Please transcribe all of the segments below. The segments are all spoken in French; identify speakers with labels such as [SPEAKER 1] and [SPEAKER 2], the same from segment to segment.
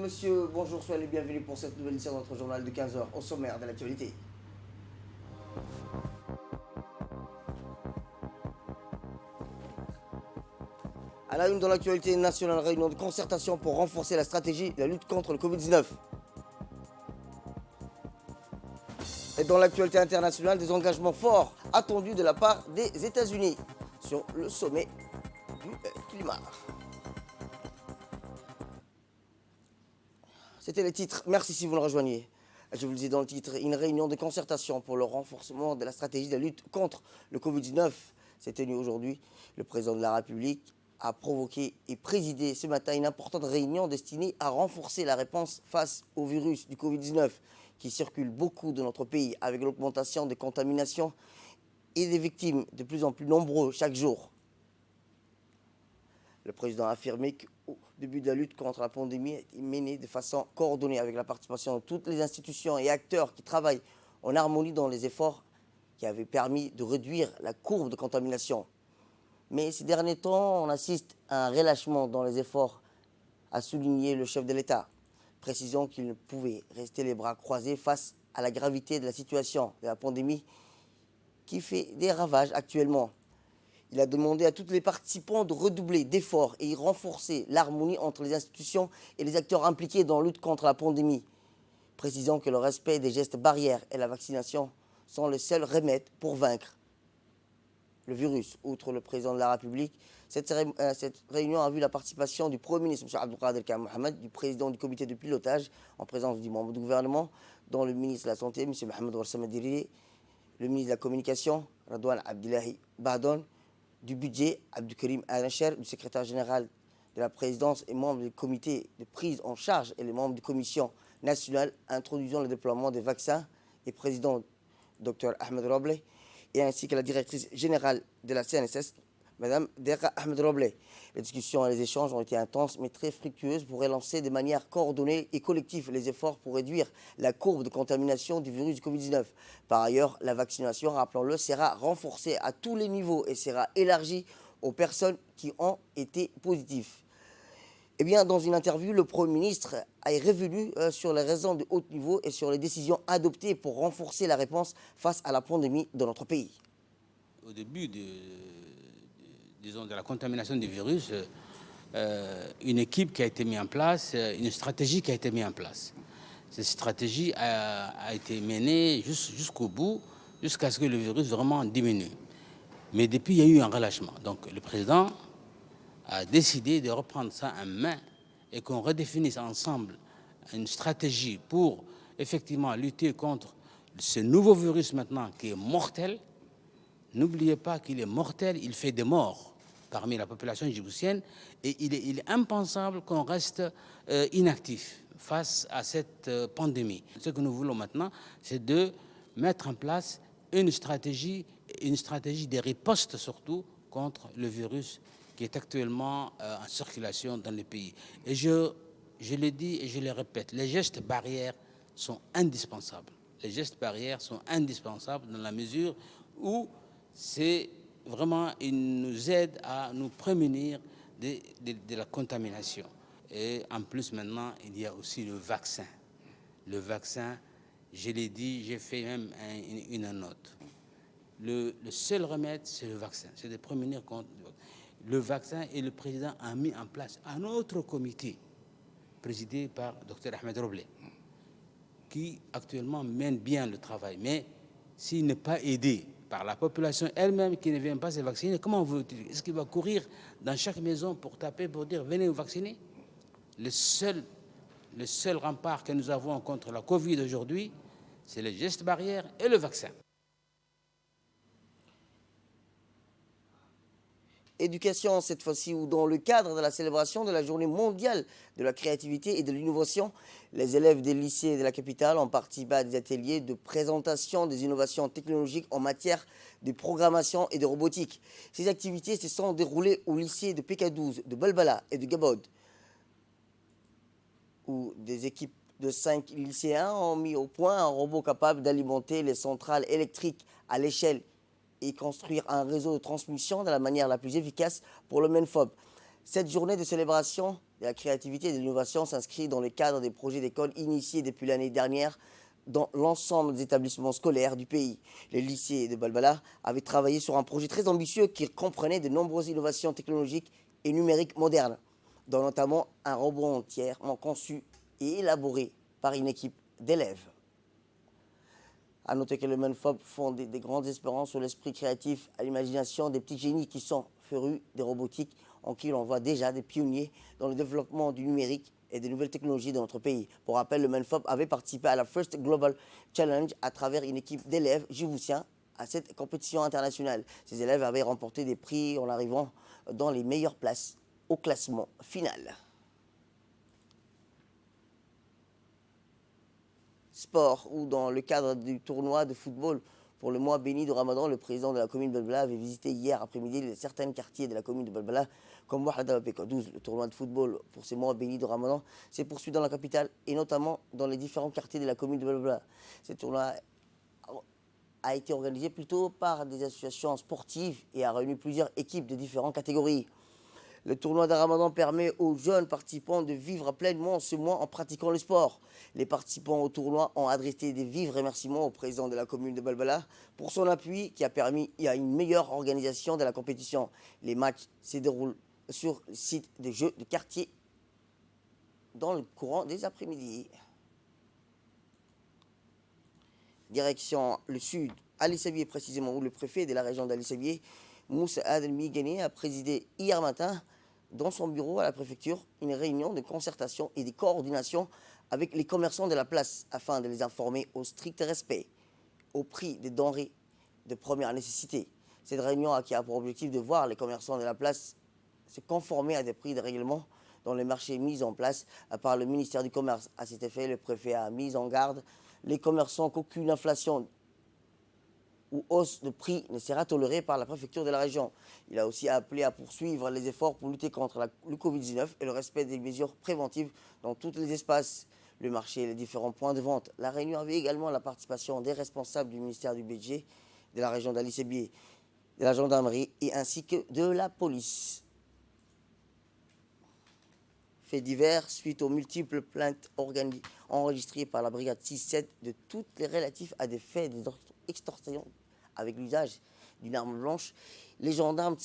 [SPEAKER 1] messieurs, bonjour, soyez les bienvenus pour cette nouvelle édition de notre journal de 15 heures au sommaire de l'actualité. À la une de l'actualité nationale, réunion de concertation pour renforcer la stratégie de la lutte contre le Covid-19. Et dans l'actualité internationale, des engagements forts attendus de la part des États-Unis sur le sommet du climat. C'était les titres. Merci si vous nous rejoignez. Je vous le disais dans le titre, une réunion de concertation pour le renforcement de la stratégie de la lutte contre le Covid-19 s'est tenue aujourd'hui. Le président de la République a provoqué et présidé ce matin une importante réunion destinée à renforcer la réponse face au virus du Covid-19 qui circule beaucoup de notre pays avec l'augmentation des contaminations et des victimes de plus en plus nombreux chaque jour. Le président a affirmé qu'au début de la lutte contre la pandémie a été menée de façon coordonnée avec la participation de toutes les institutions et acteurs qui travaillent en harmonie dans les efforts qui avaient permis de réduire la courbe de contamination. Mais ces derniers temps, on assiste à un relâchement dans les efforts, a souligné le chef de l'État, précisant qu'il ne pouvait rester les bras croisés face à la gravité de la situation de la pandémie qui fait des ravages actuellement. Il a demandé à tous les participants de redoubler d'efforts et renforcer l'harmonie entre les institutions et les acteurs impliqués dans la lutte contre la pandémie, précisant que le respect des gestes barrières et la vaccination sont les seuls remèdes pour vaincre le virus. Outre le président de la République, cette réunion a vu la participation du Premier ministre, M. Abdelkader Khan Mohamed, du président du comité de pilotage, en présence du membre du gouvernement, dont le ministre de la Santé, M. Mohamed Ouassama Diriri, le ministre de la Communication, Radouane Abdillahi Bahdon, du budget, Abdoukarim Al-Nasher, du secrétaire général de la présidence et membre du comité de prise en charge et les membres de commission nationale introduisant le déploiement des vaccins et président Dr Ahmed Robleh, et ainsi que la directrice générale de la CNSS, Mme Dera Ahmed Robleh. Les discussions et les échanges ont été intenses mais très fructueuses pour relancer de manière coordonnée et collective les efforts pour réduire la courbe de contamination du virus du Covid-19. Par ailleurs, la vaccination, rappelons-le, sera renforcée à tous les niveaux et sera élargie aux personnes qui ont été positives. Eh bien, dans une interview, le Premier ministre a revenu sur les raisons de haut niveau et sur les décisions adoptées pour renforcer la réponse face à la pandémie dans notre pays.
[SPEAKER 2] Au début de la contamination du virus, une équipe qui a été mise en place, une stratégie qui a été mise en place. Cette stratégie a été menée jusqu'au bout, jusqu'à ce que le virus vraiment diminue. Mais depuis, il y a eu un relâchement. Donc le président a décidé de reprendre ça en main et qu'on redéfinisse ensemble une stratégie pour effectivement lutter contre ce nouveau virus maintenant qui est mortel. N'oubliez pas qu'il est mortel, il fait des morts parmi la population djiboutienne et il est impensable qu'on reste inactif face à cette pandémie. Ce que nous voulons maintenant, c'est de mettre en place une stratégie de riposte surtout contre le virus qui est actuellement en circulation dans le pays. Et je le dis et je le répète, les gestes barrières sont indispensables. Les gestes barrières sont indispensables dans la mesure où c'est vraiment, ils nous aident à nous prémunir de la contamination. Et en plus maintenant, il y a aussi le vaccin. Le vaccin, je l'ai dit, j'ai fait même une note. Le seul remède, c'est le vaccin, c'est de prémunir contre le vaccin. Et le président a mis en place un autre comité présidé par Dr Ahmed Robleh, qui actuellement mène bien le travail. Mais s'il n'est pas aidé par la population elle-même qui ne vient pas se vacciner, comment veut-il? Est-ce qu'il va courir dans chaque maison pour taper, pour dire venez vous vacciner? Le seul rempart que nous avons contre la Covid aujourd'hui, c'est les gestes barrières et le vaccin.
[SPEAKER 1] Éducation cette fois-ci, où dans le cadre de la célébration de la journée mondiale de la créativité et de l'innovation, les élèves des lycées de la capitale ont participé à des ateliers de présentation des innovations technologiques en matière de programmation et de robotique. Ces activités se sont déroulées au lycée de PK12, de Balbala et de Gabod, où des équipes de 5 lycéens ont mis au point un robot capable d'alimenter les centrales électriques à l'échelle et construire un réseau de transmission de la manière la plus efficace pour le MENFOB. Cette journée de célébration de la créativité et de l'innovation s'inscrit dans le cadre des projets d'école initiés depuis l'année dernière dans l'ensemble des établissements scolaires du pays. Les lycées de Balbala avaient travaillé sur un projet très ambitieux qui comprenait de nombreuses innovations technologiques et numériques modernes, dont notamment un robot entièrement conçu et élaboré par une équipe d'élèves. À noter que le Manfob fonde des grandes espérances sur l'esprit créatif, à l'imagination des petits génies qui sont férus des robotiques, en qui l'on voit déjà des pionniers dans le développement du numérique et des nouvelles technologies dans notre pays. Pour rappel, le Manfob avait participé à la First Global Challenge à travers une équipe d'élèves djiboutiens à cette compétition internationale. Ces élèves avaient remporté des prix en arrivant dans les meilleures places au classement final. Sport, ou dans le cadre du tournoi de football pour le mois béni de Ramadan, le président de la commune de Balbala avait visité hier après-midi certains quartiers de la commune de Balbala, comme Wahada Bekodouz. Le tournoi de football pour ces mois bénis de Ramadan s'est poursuivi dans la capitale et notamment dans les différents quartiers de la commune de Balbala. Ce tournoi a été organisé plutôt par des associations sportives et a réuni plusieurs équipes de différentes catégories. Le tournoi de Ramadan permet aux jeunes participants de vivre pleinement ce mois en pratiquant le sport. Les participants au tournoi ont adressé des vifs remerciements au président de la commune de Balbala pour son appui qui a permis une meilleure organisation de la compétition. Les matchs se déroulent sur le site de jeux de quartier dans le courant des après-midi. Direction le sud, Ali Sabié précisément, où le préfet de la région d'Ali Sabié, Moussa Adelmi Ghané, a présidé hier matin dans son bureau à la préfecture une réunion de concertation et de coordination avec les commerçants de la place afin de les informer au strict respect au prix des denrées de première nécessité. Cette réunion a pour objectif de voir les commerçants de la place se conformer à des prix de règlement dans les marchés mis en place par le ministère du Commerce. À cet effet, le préfet a mis en garde les commerçants qu'aucune inflation ou hausse de prix ne sera tolérée par la préfecture de la région. Il a aussi appelé à poursuivre les efforts pour lutter contre le Covid-19 et le respect des mesures préventives dans tous les espaces, le marché et les différents points de vente. La réunion avait également la participation des responsables du ministère du Budget, de la région d'Ali Sabié, de la gendarmerie et ainsi que de la police. Faits divers suite aux multiples plaintes enregistrées par la brigade 6-7 de toutes les relatifs à des faits d'extorsion avec l'usage d'une arme blanche. Les gendarmes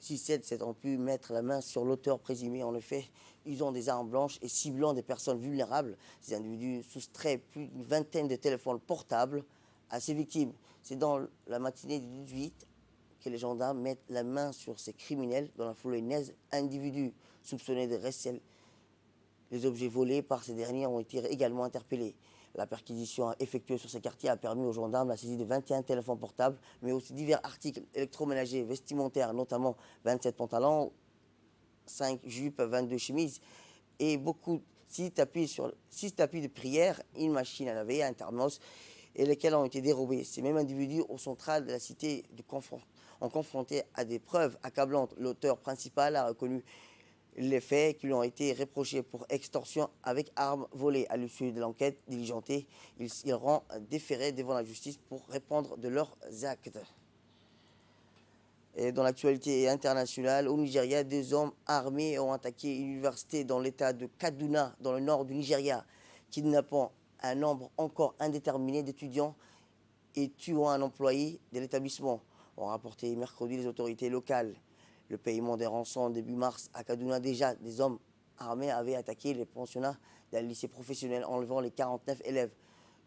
[SPEAKER 1] 6-7 ont pu mettre la main sur l'auteur présumé. En effet, usant des armes blanches et ciblant des personnes vulnérables. Ces individus soustraient plus d'une vingtaine de téléphones portables à ces victimes. C'est dans la matinée du 18 que les gendarmes mettent la main sur ces criminels dans la foulée naise. Individus soupçonnés de recel. Les objets volés par ces derniers ont été également interpellés. La perquisition effectuée sur ces quartiers a permis aux gendarmes la saisie de 21 téléphones portables, mais aussi divers articles électroménagers, vestimentaires, notamment 27 pantalons, 5 jupes, 22 chemises et 6 tapis de prière, une machine à laver, un thermos, et lesquels ont été dérobés. Ces mêmes individus au central de la cité ont confronté à des preuves accablantes. L'auteur principal a reconnu les faits qui lui ont été reprochés pour extorsion avec armes volées. À l'issue de l'enquête diligentée, ils seront déférés devant la justice pour répondre de leurs actes. Et dans l'actualité internationale, au Nigeria, 2 hommes armés ont attaqué une université dans l'état de Kaduna, dans le nord du Nigeria, kidnappant un nombre encore indéterminé d'étudiants et tuant un employé de l'établissement, ont rapporté mercredi les autorités locales. Le paiement des rançons début mars à Kaduna, déjà, des hommes armés avaient attaqué les pensionnats d'un lycée professionnel, enlevant les 49 élèves,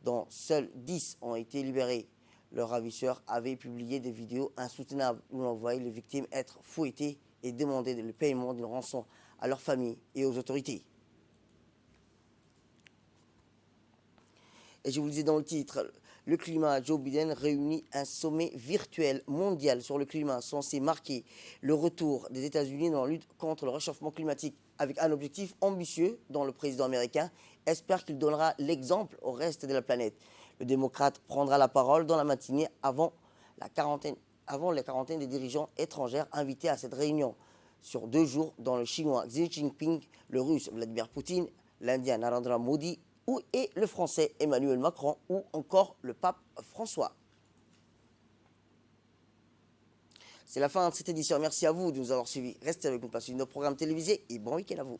[SPEAKER 1] dont seuls 10 ont été libérés. Leurs ravisseurs avaient publié des vidéos insoutenables où l'on voyait les victimes être fouettées et demander le paiement d'une rançon à leurs familles et aux autorités. Et je vous le disais dans le titre, le climat, Joe Biden réunit un sommet virtuel mondial sur le climat censé marquer le retour des États-Unis dans la lutte contre le réchauffement climatique avec un objectif ambitieux dont le président américain espère qu'il donnera l'exemple au reste de la planète. Le démocrate prendra la parole dans la matinée avant la quarantaine des dirigeants étrangers invités à cette réunion. Sur 2 jours, dont le chinois Xi Jinping, le russe Vladimir Poutine, l'Indien Narendra Modi et le français Emmanuel Macron ou encore le pape François. C'est la fin de cette édition. Merci à vous de nous avoir suivis. Restez avec nous, passez nos programmes télévisés et bon week-end à vous.